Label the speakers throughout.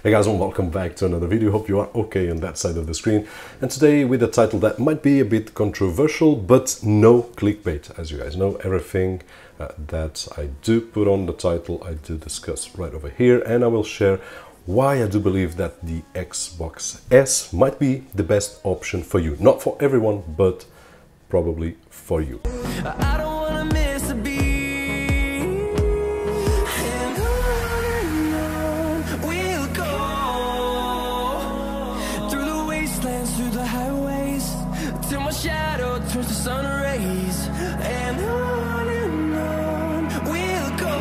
Speaker 1: Hey guys, and welcome back to another video. Hope you are okay on that side of the screen. And today with a title that might be a bit controversial, but no clickbait. As you guys know, everything that I do put on the title, I do discuss right over here, and I will share why I do believe that the Xbox S might be the best option for you. Not for everyone, but probably for you.
Speaker 2: I don't wanna miss a beat. And on we'll go through the wastelands, through the highways, till my shadow turns to sun rays. And on we'll go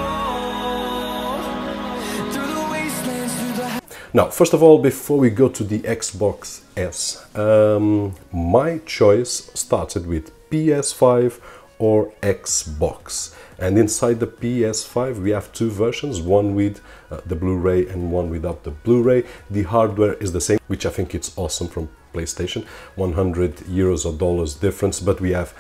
Speaker 2: through the wastelands, through the
Speaker 1: Now, first of all, before we go to the Xbox S, my choice started with PS5 or Xbox. And inside the PS5 we have two versions, one with the Blu-ray and one without the Blu-ray. The hardware is the same, which I think it's awesome from PlayStation. 100 euros or dollars difference, but we have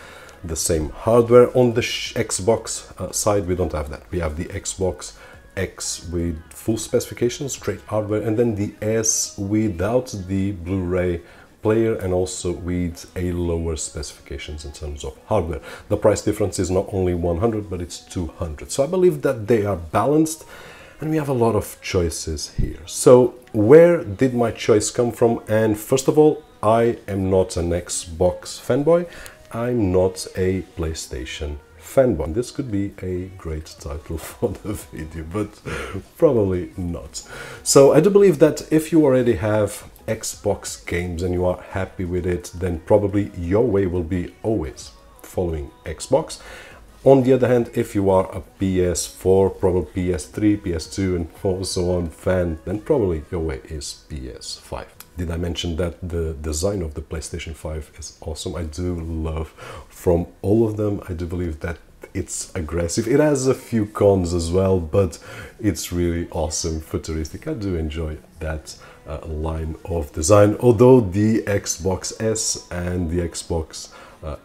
Speaker 1: the same hardware. On the Xbox side, we don't have that. We have the Xbox X with full specifications, great hardware, and then the S without the Blu-ray player and also with a lower specifications in terms of hardware. The price difference is not only 100, but it's 200. So I believe that they are balanced and we have a lot of choices here. So where did my choice come from? And first of all, I am not an Xbox fanboy. I'm not a PlayStation fanboy. This could be a great title for the video, but probably not. So I do believe that if you already have Xbox games and you are happy with it, then probably your way will be always following Xbox. On the other hand, if you are a PS4, probably PS3, PS2 and so on fan, then probably your way is PS5. Did I mention that the design of the PlayStation 5 is awesome? I do love from all of them. I do believe that it's aggressive. It has a few cons as well, but it's really awesome, futuristic. I do enjoy that line of design, although the Xbox S and the Xbox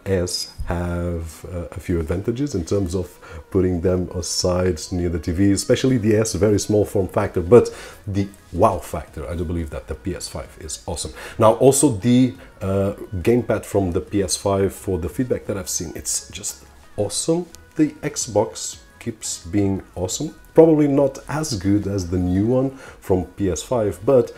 Speaker 1: S have a few advantages in terms of putting them aside near the TV, especially the S, very small form factor, but the wow factor, I do believe that the PS5 is awesome. Now also the gamepad from the PS5, for the feedback that I've seen, it's just awesome. The Xbox keeps being awesome, probably not as good as the new one from PS5, but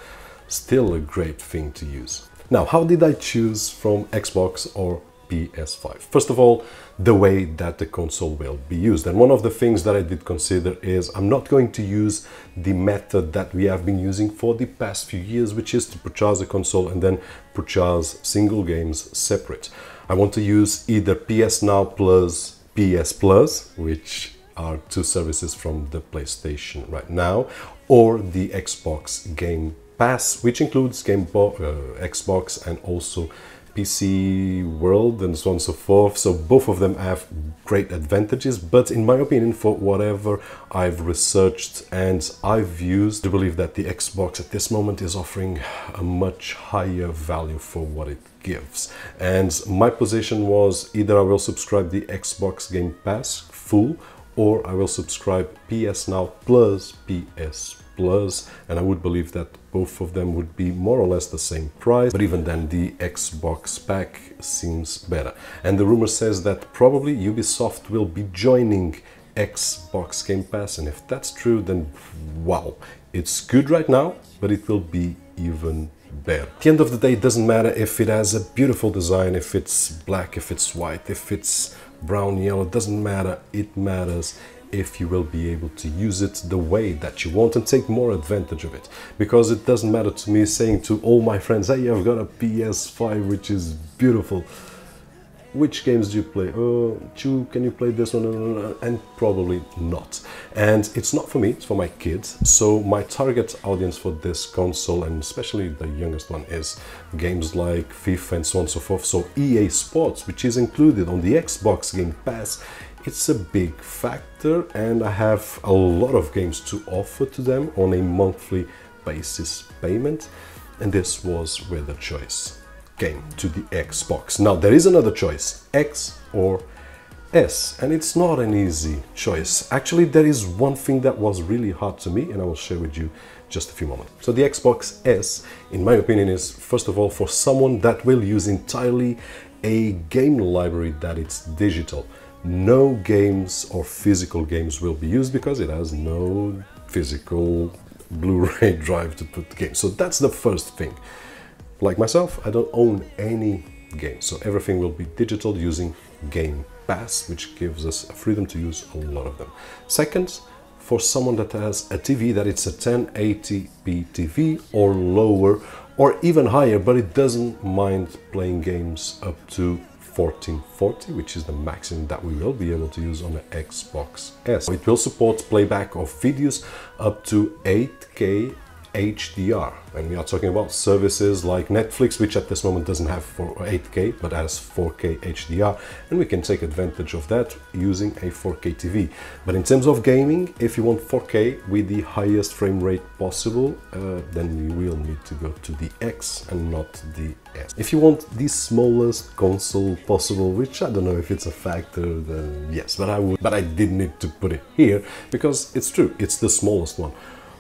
Speaker 1: still a great thing to use. Now, how did I choose from Xbox or PS5? First of all, the way that the console will be used. And one of the things that I did consider is I'm not going to use the method that we have been using for the past few years, which is to purchase a console and then purchase single games separate. I want to use either PS Now plus PS Plus, which are two services from the PlayStation right now, or the Xbox Game Pass, which includes Xbox and also PC World and so on and so forth. So both of them have great advantages, but in my opinion, for whatever I've researched and I've used, I believe that the Xbox at this moment is offering a much higher value for what it gives. And my position was either I will subscribe the Xbox Game Pass full, or I will subscribe PS Now plus PS Plus, and I would believe that both of them would be more or less the same price, but even then the Xbox pack seems better. And the rumor says that probably Ubisoft will be joining Xbox Game Pass, and if that's true, then wow, it's good right now, but it will be even better. At the end of the day, it doesn't matter if it has a beautiful design, if it's black, if it's white, if it's brown, yellow, it doesn't matter. It matters if you will be able to use it the way that you want and take more advantage of it. Because it doesn't matter to me saying to all my friends, hey, I've got a PS5 which is beautiful. Which games do you play? Oh, Chu, can you play this one? And probably not. And it's not for me, it's for my kids. So my target audience for this console, and especially the youngest one, is games like FIFA and so on and so forth. So EA Sports, which is included on the Xbox Game Pass, it's a big factor, and I have a lot of games to offer to them on a monthly basis payment. And this was where the choice came to the Xbox. Now there is another choice, X or S, and it's not an easy choice. Actually, there is one thing that was really hard to me, and I will share with you just a few moments. So the Xbox S, in my opinion, is first of all for someone that will use entirely a game library that it's digital. No games or physical games will be used because it has no physical Blu-ray drive to put games. So that's the first thing. Like myself, I don't own any games, so everything will be digital using Game Pass, which gives us freedom to use a lot of them. Second, for someone that has a TV that it's a 1080p TV or lower or even higher, but it doesn't mind playing games up to 1440, which is the maximum that we will be able to use on the Xbox S. It will support playback of videos up to 8K HDR, and we are talking about services like Netflix, which at this moment doesn't have 8K but has 4K HDR, and we can take advantage of that using a 4K TV. But in terms of gaming, if you want 4K with the highest frame rate possible, then you will need to go to the X and not the S. If you want the smallest console possible, which I don't know if it's a factor, then yes, but I did need to put it here because it's true, it's the smallest one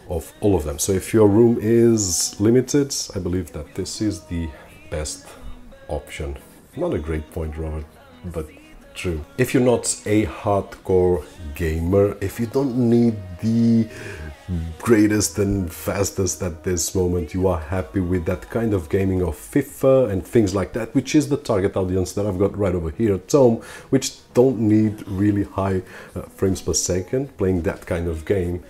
Speaker 1: of all of them. So if your room is limited, I believe that this is the best option. Not a great point, Robert, but true. If you're not a hardcore gamer, if you don't need the greatest and fastest at this moment, you are happy with that kind of gaming of FIFA and things like that, which is the target audience that I've got right over here at home, which don't need really high frames per second playing that kind of game,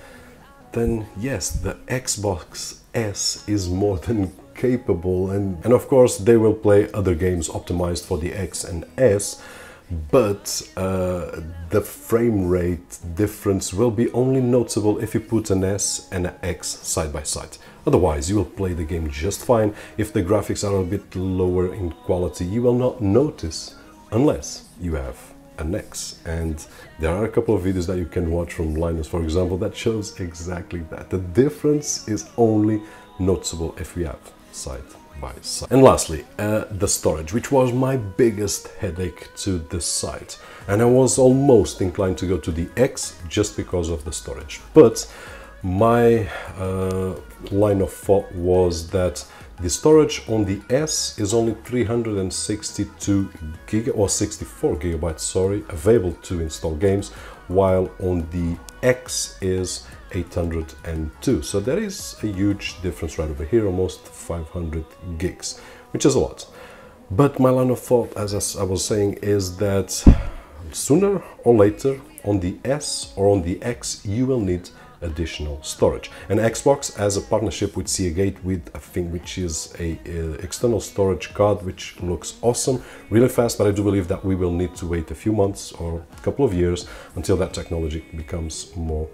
Speaker 1: then yes, the Xbox S is more than capable, and of course they will play other games optimized for the X and S, but the frame rate difference will be only noticeable if you put an S and an X side by side. Otherwise, you will play the game just fine. If the graphics are a bit lower in quality, you will not notice unless you have an X. And there are a couple of videos that you can watch from Linus, for example, that shows exactly that. The difference is only noticeable if we have side by side. And lastly, the storage, which was my biggest headache to decide. And I was almost inclined to go to the X just because of the storage. But my line of thought was that the storage on the S is only 362 gig or 64 gigabytes, sorry, available to install games, while on the X is 802. So there is a huge difference right over here, almost 500 gigs, which is a lot. But my line of thought, as I was saying, is that sooner or later on the S or on the X you will need additional storage. And Xbox has a partnership with Seagate with a thing which is a external storage card, which looks awesome, really fast, but I do believe that we will need to wait a few months or a couple of years until that technology becomes more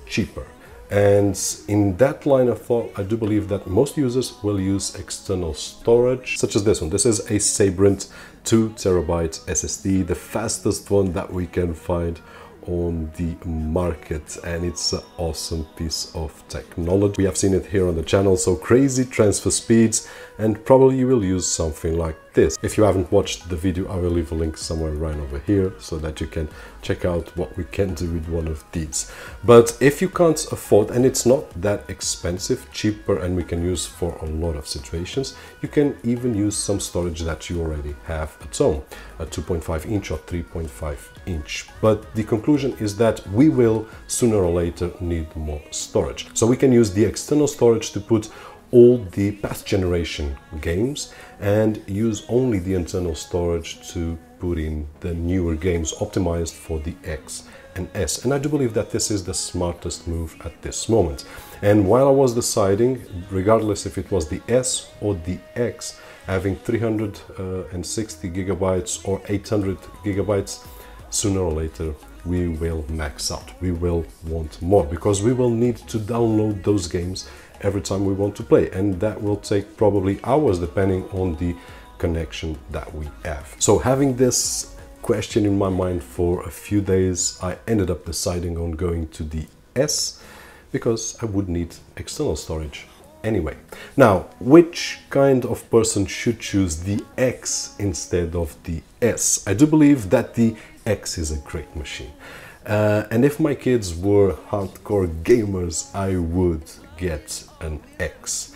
Speaker 1: cheaper. And in that line of thought, I do believe that most users will use external storage, such as this one. This is a Sabrent 2 terabyte SSD, the fastest one that we can find on the market, and it's an awesome piece of technology. We have seen it here on the channel, so crazy transfer speeds, and probably you will use something like this. If you haven't watched the video, I will leave a link somewhere right over here so that you can check out what we can do with one of these. But if you can't afford, and it's not that expensive, cheaper, and we can use for a lot of situations, you can even use some storage that you already have at home, a 2.5 inch or 3.5 inch. But the conclusion is that we will sooner or later need more storage. So we can use the external storage to put all the past generation games and use only the internal storage to put in the newer games optimized for the X and S. And I do believe that this is the smartest move at this moment. And while I was deciding, regardless if it was the S or the X, having 360 gigabytes or 800 gigabytes, sooner or later we will max out. We will want more because we will need to download those games every time we want to play, and that will take probably hours depending on the connection that we have. So having this question in my mind for a few days, I ended up deciding on going to the S because I would need external storage anyway. Now, which kind of person should choose the X instead of the S? I do believe that the X is a great machine. And if my kids were hardcore gamers, I would get an X.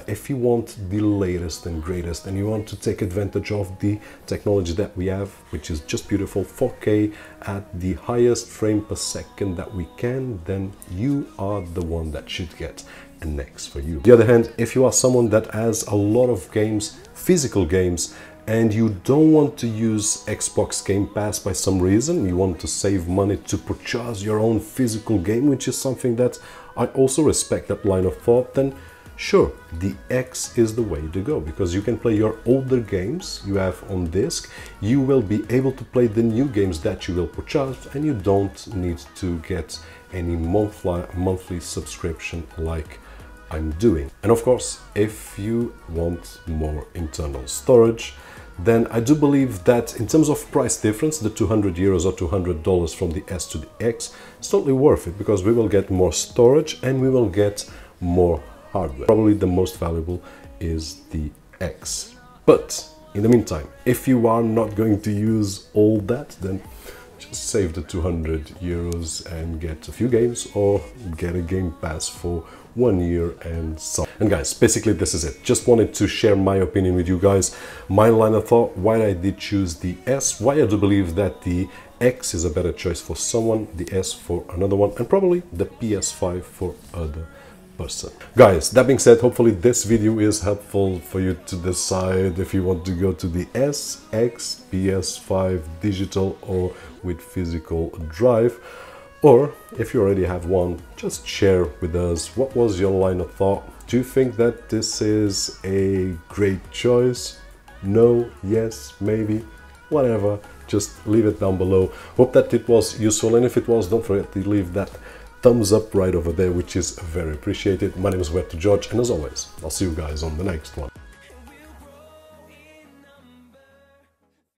Speaker 1: If you want the latest and greatest and you want to take advantage of the technology that we have, which is just beautiful, 4K at the highest frame per second that we can, then you are the one that should get an X for you. On the other hand, if you are someone that has a lot of games, physical games, and you don't want to use Xbox Game Pass by some reason, you want to save money to purchase your own physical game, which is something that I also respect that line of thought, then sure, the X is the way to go, because you can play your older games you have on disc, you will be able to play the new games that you will purchase, and you don't need to get any monthly subscription like I'm doing. And of course, if you want more internal storage, then I do believe that in terms of price difference, the 200 euros or $200 from the S to the X is totally worth it, because we will get more storage and we will get more hardware. Probably the most valuable is the X. But in the meantime, if you are not going to use all that, then just save the 200 euros and get a few games, or get a Game Pass for 1 year and so. And guys, basically this is it. Just wanted to share my opinion with you guys, my line of thought, why I did choose the S, why I do believe that the X is a better choice for someone, the S for another one, and probably the PS5 for other person. Guys, that being said, hopefully this video is helpful for you to decide if you want to go to the S, X, PS5 digital or with physical drive, or if you already have one, just share with us what was your line of thought. Do you think that this is a great choice? No, yes, maybe, whatever, just leave it down below. Hope that it was useful, and if it was, don't forget to leave that thumbs up right over there, which is very appreciated. My name is Roberto, and as always, I'll see you guys on the next one.